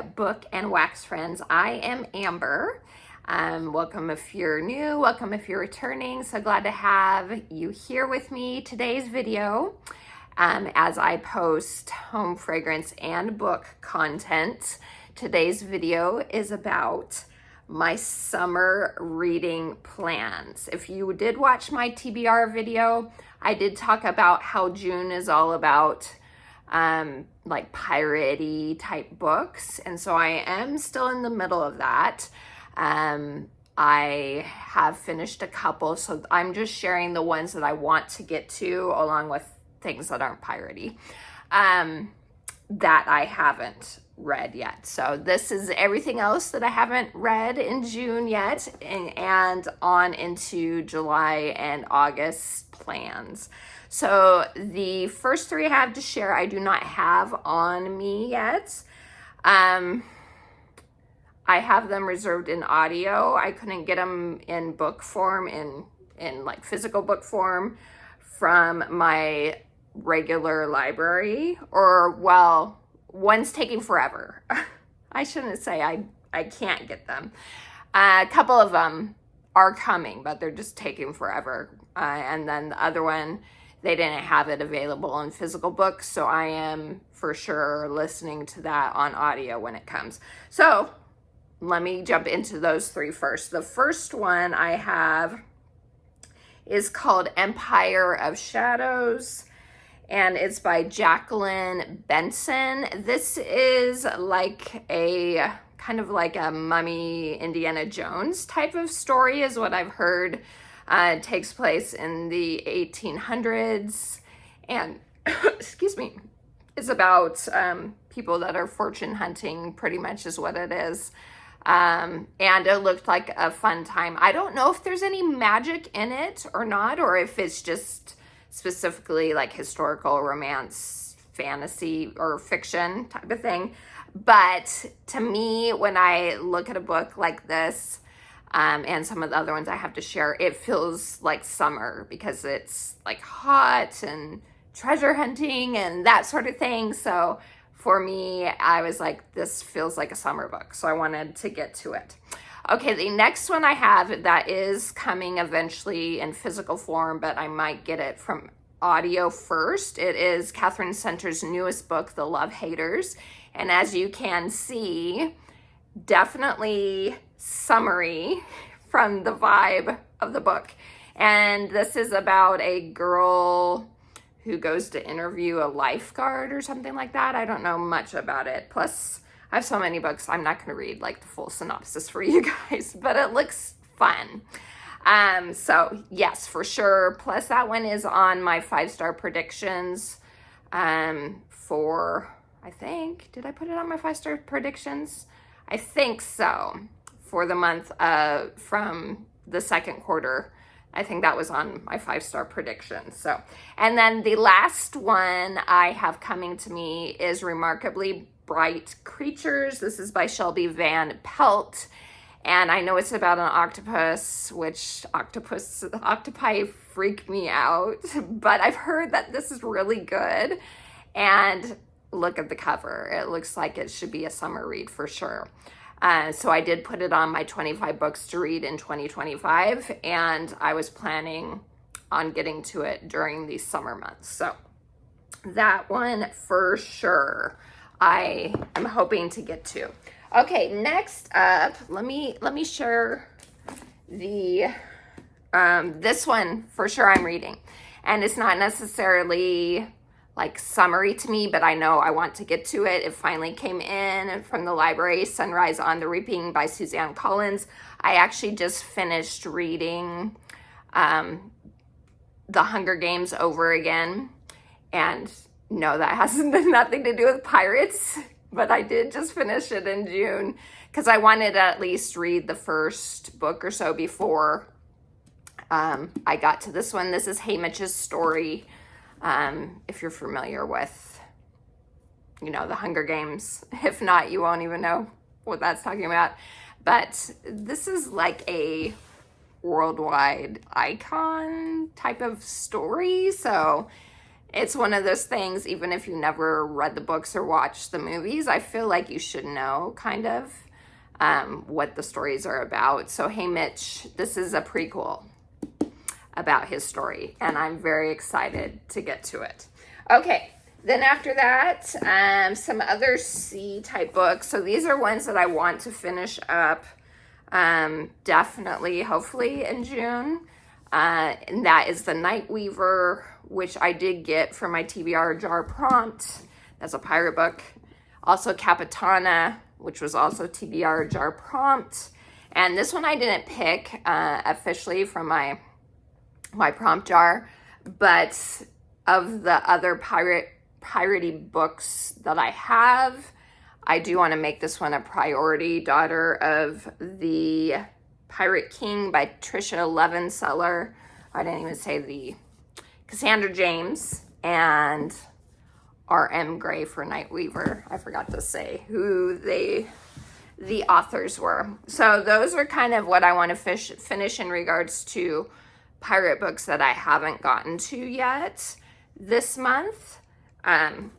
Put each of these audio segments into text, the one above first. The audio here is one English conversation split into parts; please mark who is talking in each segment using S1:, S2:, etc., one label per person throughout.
S1: book and wax friends. I am Amber. Welcome if you're new, welcome if you're returning. So glad to have you here with me. Today's video, as I post home fragrance and book content, today's video is about my summer reading plans. If you did watch my TBR video, I did talk about how June is all about like pirate-y type books, and so I am still in the middle of that. I have finished a couple, so I'm just sharing the ones that I want to get to, along with things that aren't piratey, that I haven't read yet. So this is everything else that I haven't read in June yet, and on into July and August plans. So the first three I have to share, I do not have on me yet. I have them reserved in audio. I couldn't get them in book form, in like physical book form, from my regular library, or well, one's taking forever. I shouldn't say I can't get them. A couple of them are coming, but they're just taking forever. And then the other one, they didn't have it available in physical books, so I am for sure listening to that on audio when it comes. So let me jump into those three first. The first one I have is called Empire of Shadows, and it's by Jacqueline Benson. This is like a kind of like a Mummy Indiana Jones type of story, is what I've heard. It takes place in the 1800s, and excuse me, it's about people that are fortune hunting, pretty much is what it is. And it looked like a fun time. I don't know if there's any magic in it or not, or if it's just specifically like historical romance, fantasy, or fiction type of thing. But to me, when I look at a book like this, and some of the other ones I have to share, it feels like summer because it's like hot and treasure hunting and that sort of thing. So for me, I was like, this feels like a summer book. So I wanted to get to it. Okay, the next one I have that is coming eventually in physical form, but I might get it from audio first. It is Catherine Center's newest book, The Love Haters. And as you can see, definitely summery from the vibe of the book. And this is about a girl who goes to interview a lifeguard or something like that. I don't know much about it. Plus, I have so many books, I'm not going to read like the full synopsis for you guys, but it looks fun. So yes, for sure. Plus that one is on my 5-star predictions for, I think, did I put it on my 5-star predictions? I think so. For the month from the second quarter, I think that was on my 5-star predictions. So, and then the last one I have coming to me is Remarkably Bright Creatures. This is by Shelby Van Pelt. And I know it's about an octopus, which octopi freak me out, but I've heard that this is really good. And look at the cover. It looks like it should be a summer read for sure. So I did put it on my 25 books to read in 2025, and I was planning on getting to it during the summer months. So that one for sure I am hoping to get to. Okay, next up, let me share the this one for sure I'm reading. And it's not necessarily like summary to me, but I know I want to get to it. It finally came in from the library, Sunrise on the Reaping by Suzanne Collins. I actually just finished reading The Hunger Games over again. And no, that has nothing to do with pirates, but I did just finish it in June because I wanted to at least read the first book or so before I got to this one. This is Haymitch's story. If you're familiar with, The Hunger Games. If not, you won't even know what that's talking about. But this is like a worldwide icon type of story. So it's one of those things, even if you never read the books or watched the movies, I feel like you should know kind of what the stories are about. So, hey, Mitch, this is a prequel about his story, and I'm very excited to get to it. Okay, then after that, some other C-type books. So these are ones that I want to finish up definitely, hopefully in June. And that is The Night Weaver, which I did get for my TBR jar prompt. That's a pirate book. Also Capitana, which was also TBR jar prompt. And this one I didn't pick officially from my prompt jar, but of the other piratey books that I have, I do want to make this one a priority. Daughter of the Pirate King by Trisha Levenseller. I didn't even say the Cassandra James, and R.M. Gray for Night Weaver. I forgot to say who the authors were. So those are kind of what I want to finish in regards to pirate books that I haven't gotten to yet this month.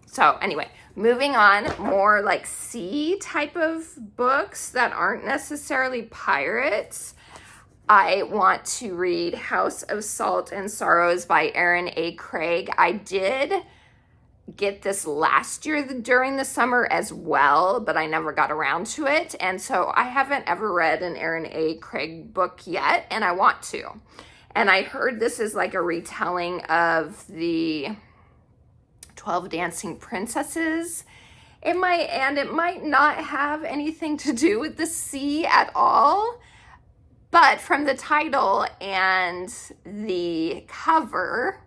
S1: So anyway, moving on, more like C type of books that aren't necessarily pirates. I want to read House of Salt and Sorrows by Erin A. Craig. I did get this last year during the summer as well, but I never got around to it. And so I haven't ever read an Erin A. Craig book yet, and I want to. And I heard this is like a retelling of the 12 Dancing Princesses. It might not have anything to do with the sea at all, but from the title and the cover,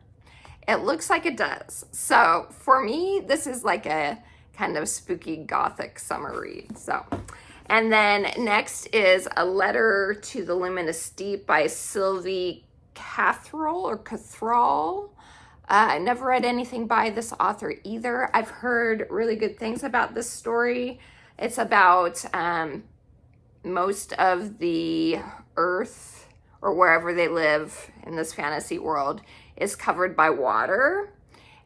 S1: it looks like it does. So for me, this is like a kind of spooky gothic summer read. So, and then next is A Letter to the Luminous Deep by Sylvie Cathrall. I never read anything by this author either. I've heard really good things about this story. It's about most of the earth, or wherever they live in this fantasy world, is covered by water.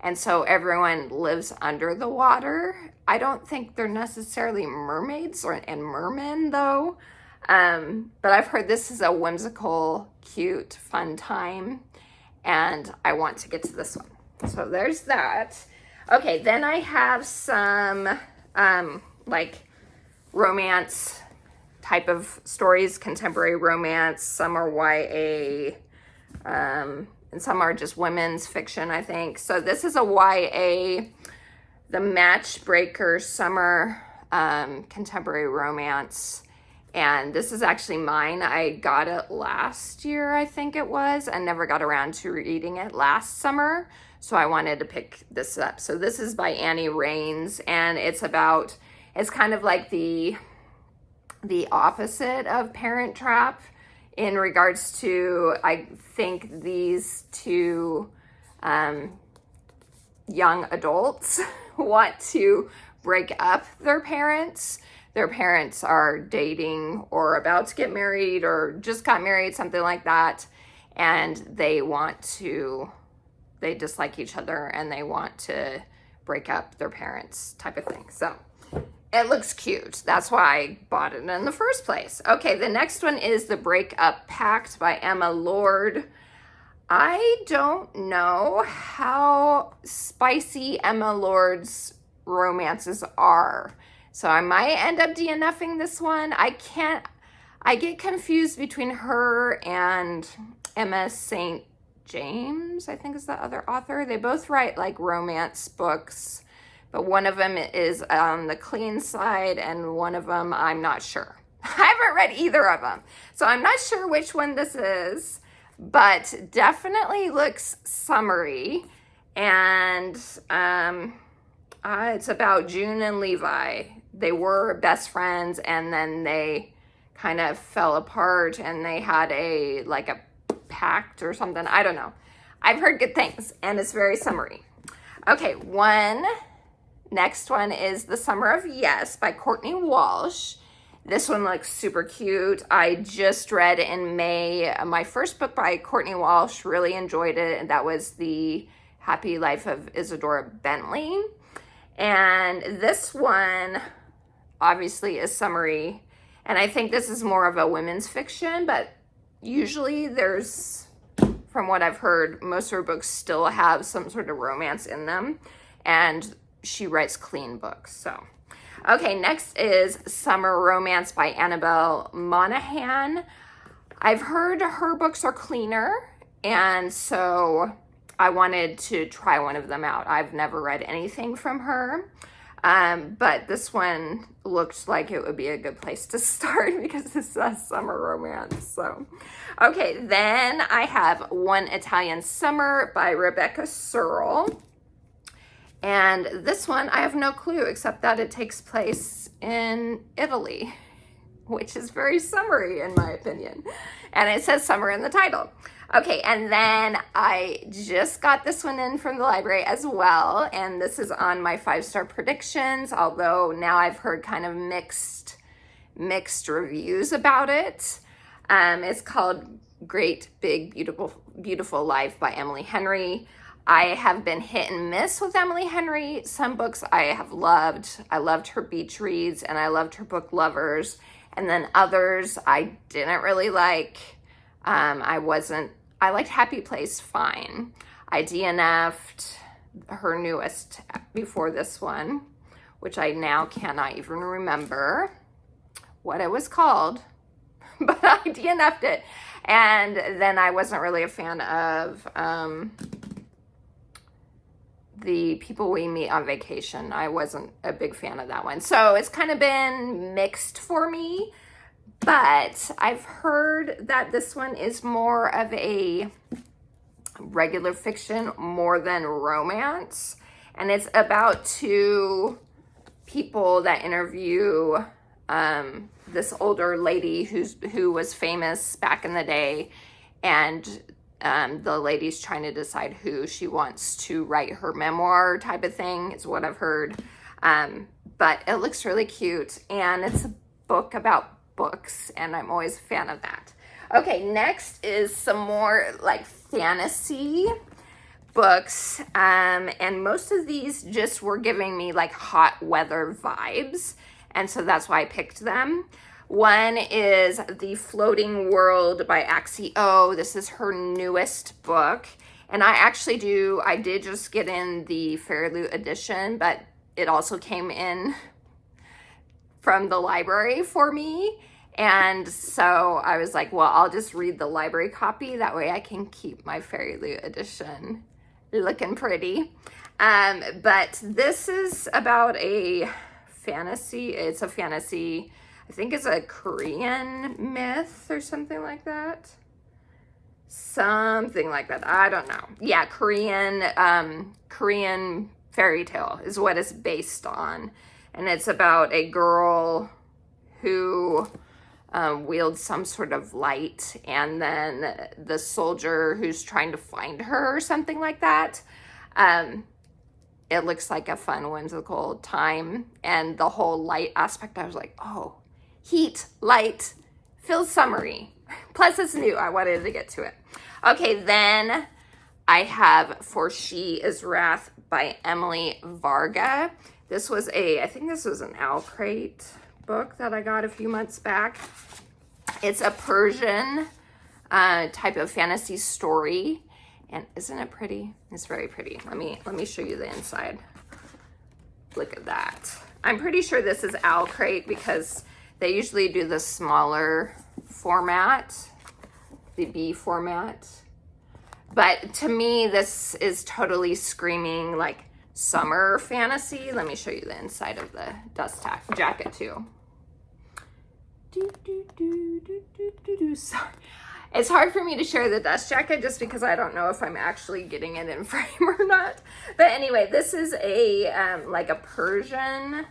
S1: And so everyone lives under the water. I don't think they're necessarily mermaids and mermen though. But I've heard this is a whimsical, cute, fun time, and I want to get to this one. So there's that. Okay, then I have some like romance type of stories, contemporary romance. Some are YA, and some are just women's fiction, I think. So this is a YA, The Matchbreaker Summer Contemporary Romance. And this is actually mine. I got it last year, I think it was, and never got around to reading it last summer. So I wanted to pick this up. So this is by Annie Raines, and it's kind of like the opposite of Parent Trap in regards to, I think, these two young adults want to break up their parents. Their parents are dating or about to get married or just got married, something like that. And they dislike each other and they want to break up their parents type of thing. So it looks cute. That's why I bought it in the first place. Okay, the next one is The Breakup Pact by Emma Lord. I don't know how spicy Emma Lord's romances are. So I might end up DNFing this one. I get confused between her and Emma St. James, I think is the other author. They both write like romance books, but one of them is on the clean side and one of them I'm not sure. I haven't read either of them, so I'm not sure which one this is, but definitely looks summery. And it's about June and Levi. They were best friends and then they kind of fell apart and they had a pact or something. I don't know. I've heard good things and it's very summery. Okay, next one is The Summer of Yes by Courtney Walsh. This one looks super cute. I just read in May my first book by Courtney Walsh, really enjoyed it, and that was the Happy Life of Isadora Bentley. And this one obviously is summary, and I think this is more of a women's fiction, but usually there's, from what I've heard, most of her books still have some sort of romance in them, and she writes clean books. So, okay, next is Summer Romance by Annabelle Monaghan. I've heard her books are cleaner, and so I wanted to try one of them out. I've never read anything from her, but this one looked like it would be a good place to start because this is summer romance. So, okay, then I have One Italian Summer by Rebecca Searle. And this one, I have no clue except that it takes place in Italy, which is very summery in my opinion. And it says summer in the title. Okay, and then I just got this one in from the library as well, and this is on my 5-star predictions, although now I've heard kind of mixed reviews about it. It's called Great Big Beautiful Life by Emily Henry. I have been hit and miss with Emily Henry. Some books I have loved. I loved her beach reads, and I loved her book Lovers. And then others I didn't really like. I liked Happy Place fine. I DNF'd her newest before this one, which I now cannot even remember what it was called, but I DNF'd it. And then I wasn't really a fan of The People We Meet on Vacation. I wasn't a big fan of that one. So it's kind of been mixed for me. But I've heard that this one is more of a regular fiction more than romance. And it's about two people that interview this older lady who was famous back in the day. And the lady's trying to decide who she wants to write her memoir type of thing is what I've heard. But it looks really cute. And it's a book about books, and I'm always a fan of that. Okay, next is some more like fantasy books, and most of these just were giving me like hot weather vibes, and so that's why I picked them. One is The Floating World by Axie O. This is her newest book, and I did just get in the Fairy Loot edition, but it also came in from the library for me. And so I was like, well, I'll just read the library copy. That way I can keep my Fairy Loot edition looking pretty. But this is about a fantasy. It's a fantasy, I think it's a Korean myth or something like that. Something like that. I don't know. Yeah, Korean fairy tale is what it's based on. And it's about a girl who wields some sort of light, and then the soldier who's trying to find her or something like that. It looks like a fun, whimsical time. And the whole light aspect, I was like, oh, heat, light, feels summery. Plus it's new. I wanted to get to it. Okay, then I have For She Is Wrath by Emily Varga. This was I think this was an Owl Crate book that I got a few months back. It's a Persian type of fantasy story. And isn't it pretty? It's very pretty. Let me show you the inside. Look at that. I'm pretty sure this is Owl Crate because they usually do the smaller format, the B format. But to me, this is totally screaming like summer fantasy. Let me show you the inside of the dust jacket too. Sorry. It's hard for me to share the dust jacket just because I don't know if I'm actually getting it in frame or not. But anyway, this is a like a Persian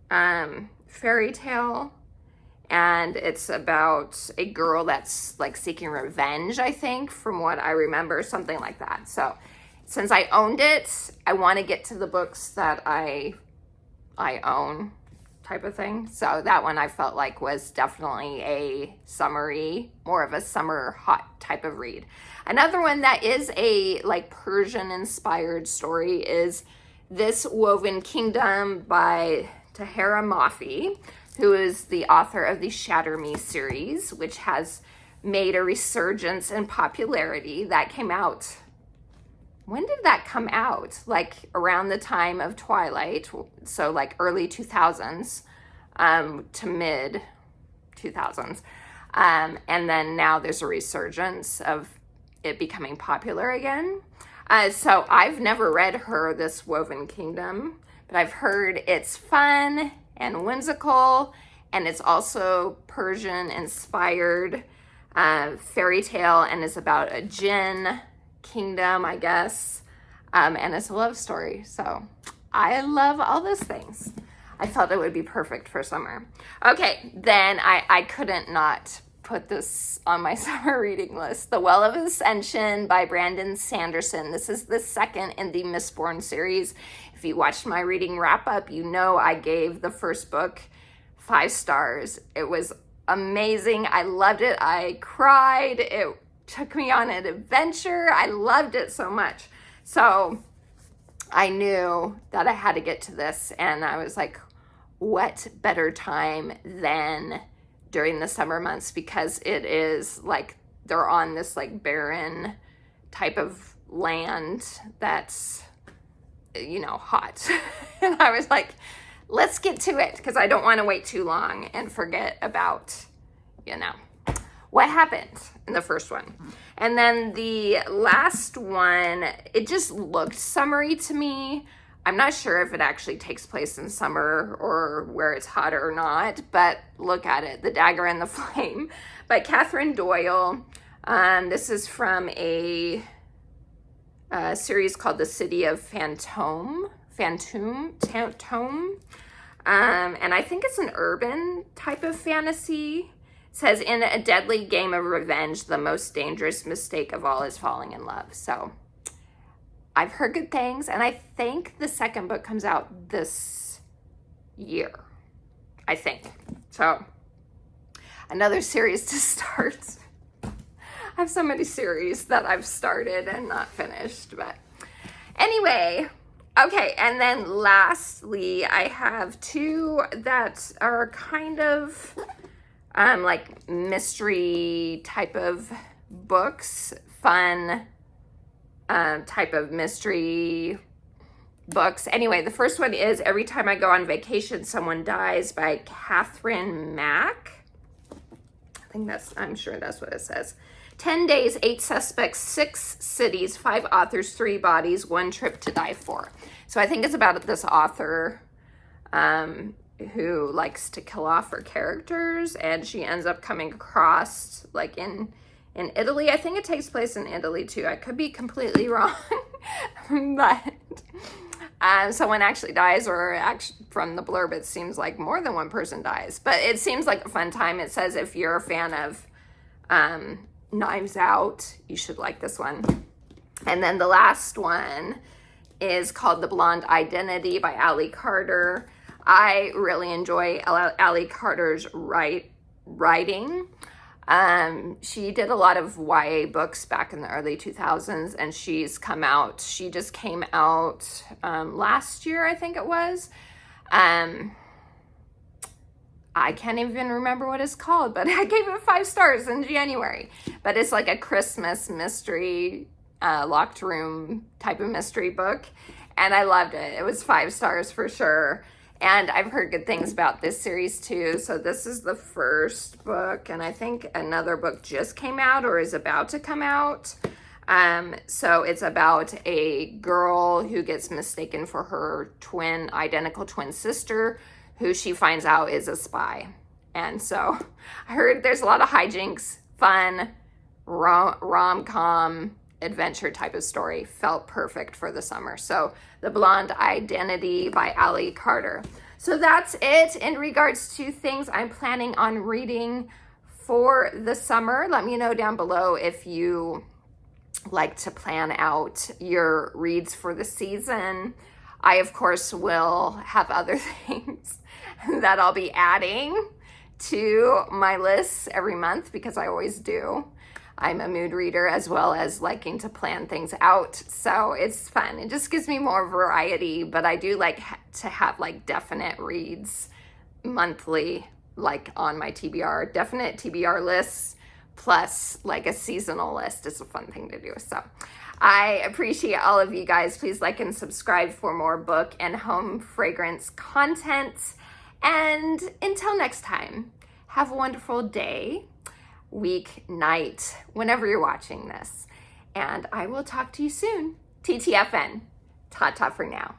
S1: fairy tale, and it's about a girl that's like seeking revenge, I think, from what I remember, something like that. So since I owned it, I want to get to the books that I own type of thing. So that one I felt like was definitely a summery, more of a summer hot type of read. Another one that is a like Persian inspired story is This Woven Kingdom by Tahera Mafi, who is the author of the Shatter Me series, which has made a resurgence in popularity. That came out, when did that come out? Like around the time of Twilight, so like early 2000s to mid 2000s. And then now there's a resurgence of it becoming popular again. So I've never read her This Woven Kingdom, but I've heard it's fun and whimsical, and it's also Persian inspired fairy tale, and it's about a jinn kingdom, I guess, and it's a love story. So I love all those things. I felt it would be perfect for summer. Okay, then I couldn't not put this on my summer reading list. The Well of Ascension by Brandon Sanderson. This is the second in the Mistborn series. If you watched my reading wrap up, you know I gave the first book 5 stars. It was amazing. I loved it. I cried. It took me on an adventure. I loved it so much. So I knew that I had to get to this, and I was like, what better time than during the summer months, because it is like they're on this like barren type of land that's, you know, hot. And I was like, let's get to it, because I don't want to wait too long and forget about, you know, what happened in the first one. And then the last one, it just looked summery to me. I'm not sure if it actually takes place in summer or where it's hot or not, but look at it, The Dagger and the Flame by Catherine Doyle. This is from a series called The City of Phantom. And I think it's an urban type of fantasy. It says, in a deadly game of revenge, the most dangerous mistake of all is falling in love. So I've heard good things, and I think the second book comes out this year, I think. So another series to start. I have so many series that I've started and not finished, but anyway. Okay, and then lastly, I have 2 that are kind of like mystery type of books, fun type of mystery books. Anyway, the first one is Every Time I Go on Vacation, Someone Dies by Catherine Mack. I'm sure that's what it says. 10 days, 8 suspects, 6 cities, 5 authors, 3 bodies, 1 trip to die for. So I think it's about this author who likes to kill off her characters, and she ends up coming across, like in Italy. I think it takes place in Italy too. I could be completely wrong, but someone actually dies, or actually from the blurb it seems like more than one person dies. But it seems like a fun time. It says if you're a fan of Knives Out, you should like this one. And then the last one is called The Blonde Identity by Allie Carter. I really enjoy Allie Carter's writing. She did a lot of YA books back in the early 2000s, and she just came out last year, I think it was. I can't even remember what it's called, but I gave it 5 stars in January. But it's like a Christmas mystery, locked room type of mystery book, and I loved it. It was 5 stars for sure. And I've heard good things about this series too. So this is the first book, and I think another book just came out or is about to come out. So it's about a girl who gets mistaken for her identical twin sister, who she finds out is a spy. And so I heard there's a lot of hijinks, fun, rom-com, adventure type of story. Felt perfect for the summer. So The Blonde Identity by Allie Carter. So that's it in regards to things I'm planning on reading for the summer. Let me know down below if you like to plan out your reads for the season. I, of course, will have other things that I'll be adding to my lists every month, because I always do. I'm a mood reader as well as liking to plan things out. So it's fun. It just gives me more variety, but I do like to have like definite reads monthly, like on my TBR, definite TBR lists, plus like a seasonal list. It's a fun thing to do. So I appreciate all of you guys. Please like and subscribe for more book and home fragrance content. And until next time, have a wonderful day, week, night, whenever you're watching this. And I will talk to you soon. TTFN. Ta-ta for now.